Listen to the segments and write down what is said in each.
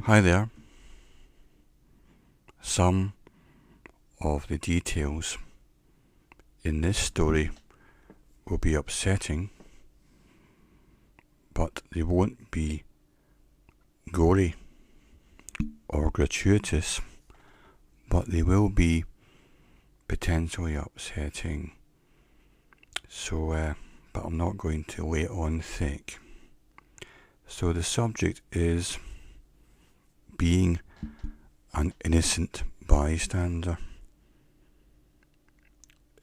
Hi there. Some of the details in this story will be upsetting, but they won't be gory or gratuitous, but they will be potentially upsetting. But I'm not going to lay it on thick. So the subject is being an innocent bystander.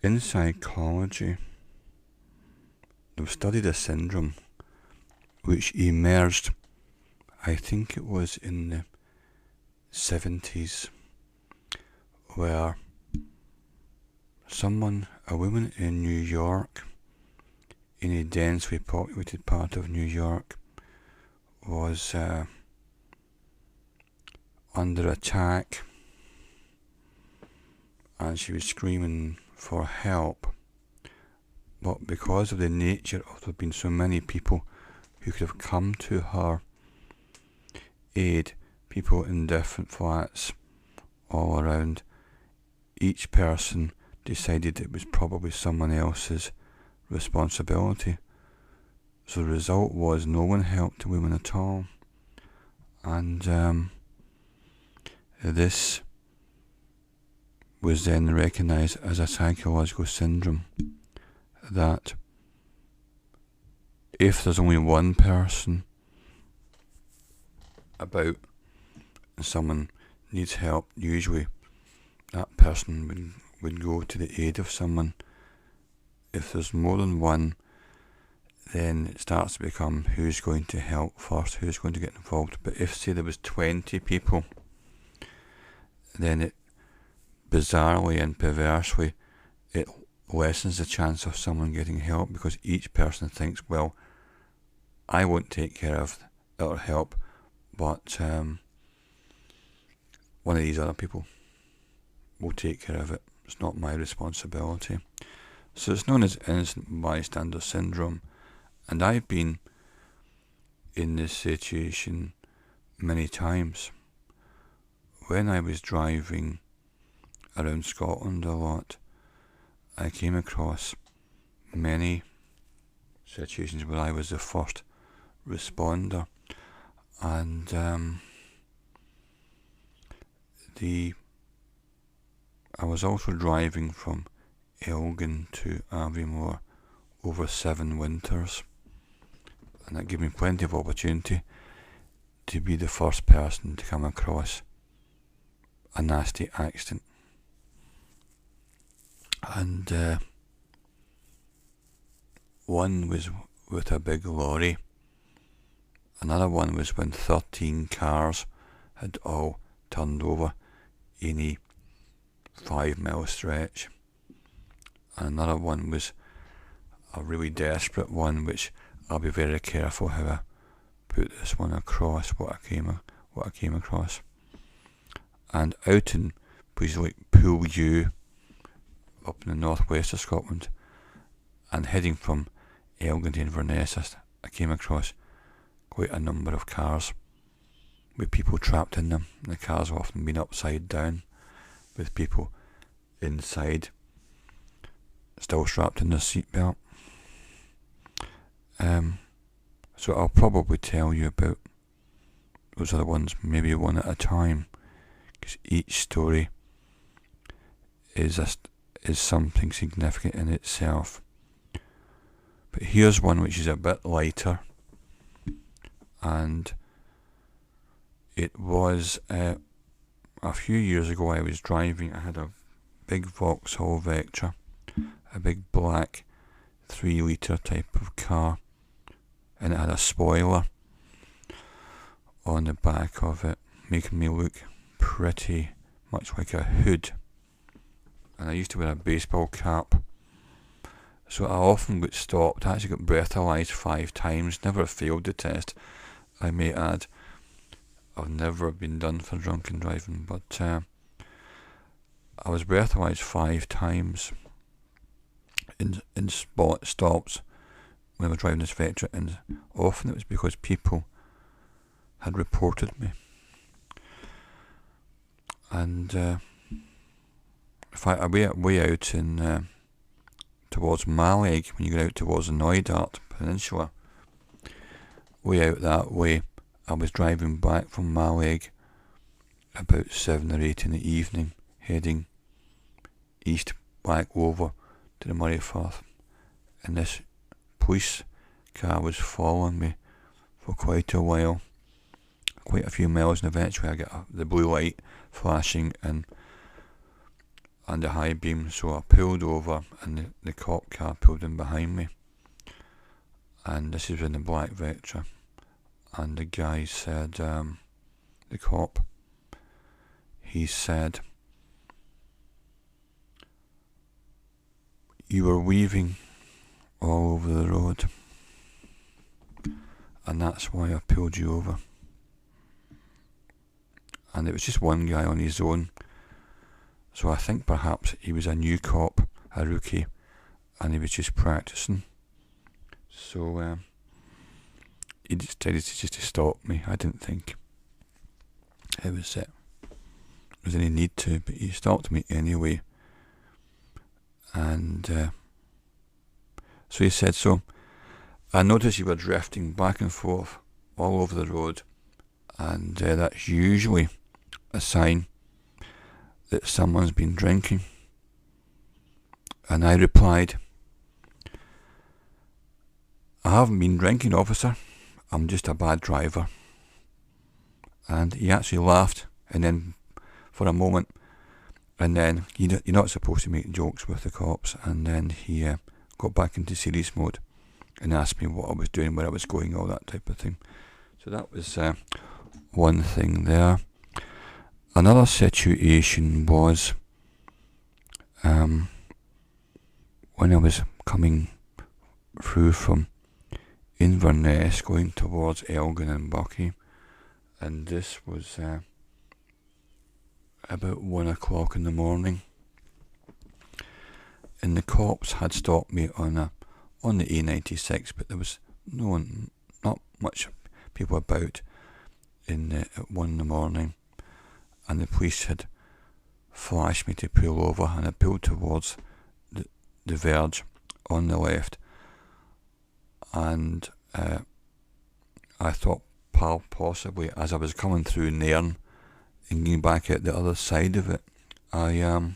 In psychology, they've studied a syndrome which emerged, I think it was in the 70s, where a woman in New York, in a densely populated part of New York, was under attack, and she was screaming for help. But because of the nature of there being so many people who could have come to her aid, people in different flats all around, each person decided it was probably someone else's responsibility. So the result was no one helped the woman at all. And this was then recognised as a psychological syndrome, that if there's only one person about and someone needs help, usually that person would go to the aid of someone. If there's more than one, then it starts to become who's going to help first, who's going to get involved. But if, say, there was 20 people, then it bizarrely and perversely, it lessens the chance of someone getting help, because each person thinks, well, I won't take care of it or help, but one of these other people will take care of it. It's not my responsibility. So it's known as innocent bystander syndrome. And I've been in this situation many times. When I was driving around Scotland a lot, I came across many situations where I was the first responder, and I was also driving from Elgin to Aviemore over 7 winters, and that gave me plenty of opportunity to be the first person to come across a nasty accident. And one was with a big lorry. Another one was when 13 cars had all turned over in a 5-mile stretch. And another one was a really desperate one, which I'll be very careful how I put this one across, what I came across. And out in places like Poole up in the northwest of Scotland, and heading from Elgin to Inverness, I came across quite a number of cars with people trapped in them. The cars have often been upside down, with people inside still strapped in their seatbelt. So I'll probably tell you about those other ones, maybe one at a time, because each story is something significant in itself. But here's one which is a bit lighter, and it was a few years ago. I was driving. I had a big Vauxhall Vectra, a big black 3-litre type of car, and it had a spoiler on the back of it, making me look pretty much like a hood. And I used to wear a baseball cap, so I often got stopped. I actually got breathalyzed 5 times, never failed the test, I may add. I've never been done for drunken driving, but I was breathalyzed 5 times in stops when I was driving this Vectra, and often it was because people had reported me. And in fact, way out in towards Mallaig, when you go out towards the Knoydart Peninsula, way out that way, I was driving back from Mallaig about 7 or 8 in the evening, heading east back over to the Murray Firth, and this police car was following me for quite a while, quite a few miles, and eventually I got the blue light flashing and the high beam, so I pulled over and the cop car pulled in behind me, and this is in the black Vectra, and the guy said, the cop, he said, "You were weaving all over the road, and that's why I pulled you over." And it was just one guy on his own, so I think perhaps he was a new cop, a rookie, and he was just practicing. So he decided just to stop me. I didn't think it was any need to, but he stopped me anyway. And so he said, "So I noticed you were drifting back and forth all over the road, and that's usually a sign that someone's been drinking." And I replied, "I haven't been drinking, officer. I'm just a bad driver." And he actually laughed, and then for a moment, and then you're not supposed to make jokes with the cops, and then he got back into serious mode and asked me what I was doing, where I was going, all that type of thing. So that was one thing there. Another situation was when I was coming through from Inverness going towards Elgin and Buckie, and this was about 1 o'clock in the morning, and the cops had stopped me on the A96, but there was not much people about at 1 in the morning, and the police had flashed me to pull over, and I pulled towards the verge on the left, and I thought possibly as I was coming through Nairn and getting back out the other side of it, I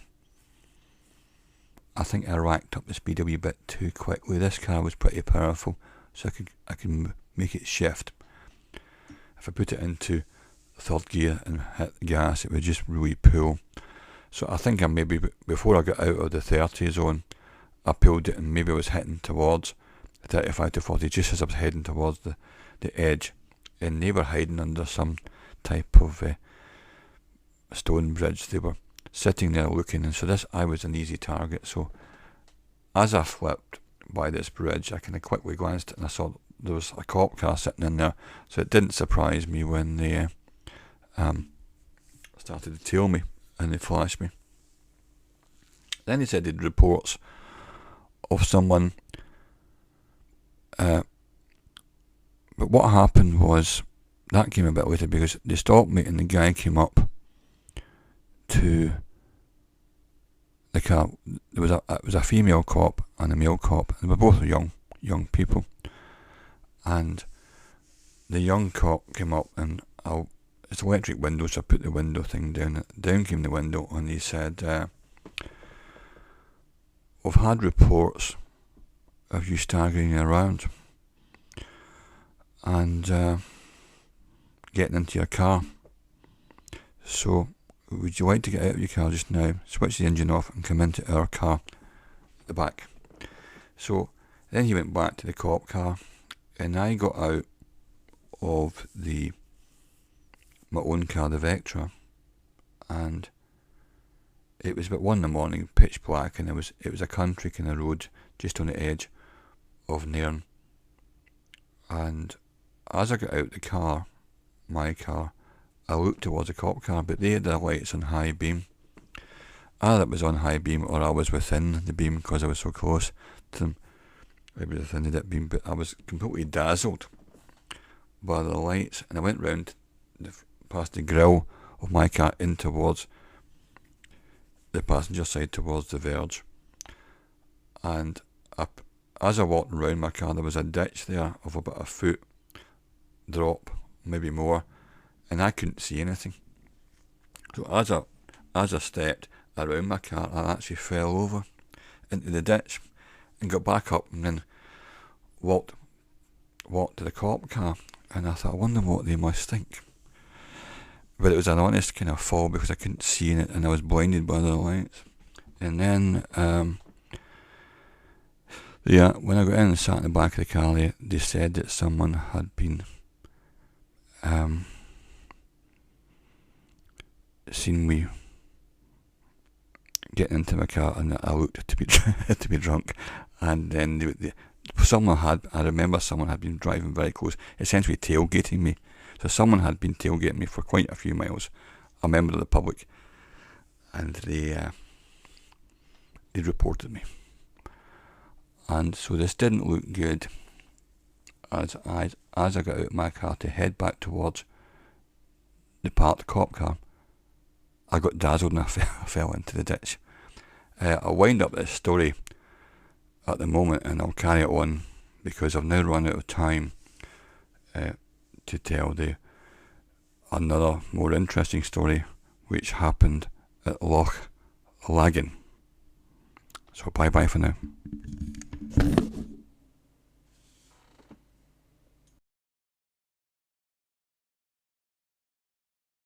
think I racked up the speed a wee bit too quickly. This car was pretty powerful, so I could make it shift. If I put it into third gear and hit the gas, it would just really pull. So I think I maybe, before I got out of the 30 zone, I pulled it, and maybe I was heading towards 35 to 40, just as I was heading towards the edge, and they were hiding under some type of stone bridge. They were sitting there looking, and so I was an easy target. So as I flipped by this bridge, I kind of quickly glanced and I saw there was a cop car sitting in there, so it didn't surprise me when they started to tail me and they flashed me. Then they said they'd reports of someone, but what happened was, that came a bit later, because they stopped me and the guy came up to the car. It was a female cop and a male cop, and they were both young people. And the young cop came up, and it's electric window, so I put the window thing down. Down came the window, and he said, "We've had reports of you staggering around and getting into your car. So would you like to get out of your car just now, switch the engine off, and come into our car at the back?" So then he went back to the cop car, and I got out of my own car, the Vectra, and it was about 1 in the morning, pitch black, and it was a country kind of road just on the edge of Nairn. And as I got out the car, my car, I looked towards the cop car, but they had their lights on high beam. Either it was on high beam or I was within the beam because I was so close to them. I was within the dip beam, but I was completely dazzled by the lights, and I went round past the grill of my car in towards the passenger side towards the verge, and as I walked around my car, there was a ditch there of about a foot drop, maybe more, and I couldn't see anything. So as I stepped around my car, I actually fell over into the ditch and got back up, and then walked to the cop car, and I thought, I wonder what they must think. But it was an honest kind of fall because I couldn't see in it, and I was blinded by the lights. And then, when I got in and sat in the back of the car, they said that someone had been seen me getting into my car, and I looked to be drunk. And then I remember someone had been driving very close, essentially tailgating me. So someone had been tailgating me for quite a few miles, a member of the public, and they reported me. And so this didn't look good. As I got out of my car to head back towards the parked cop car, I got dazzled and I fell into the ditch. I'll wind up this story at the moment, and I'll carry it on because I've now run out of time to tell another more interesting story which happened at Loch Laggan. So bye for now.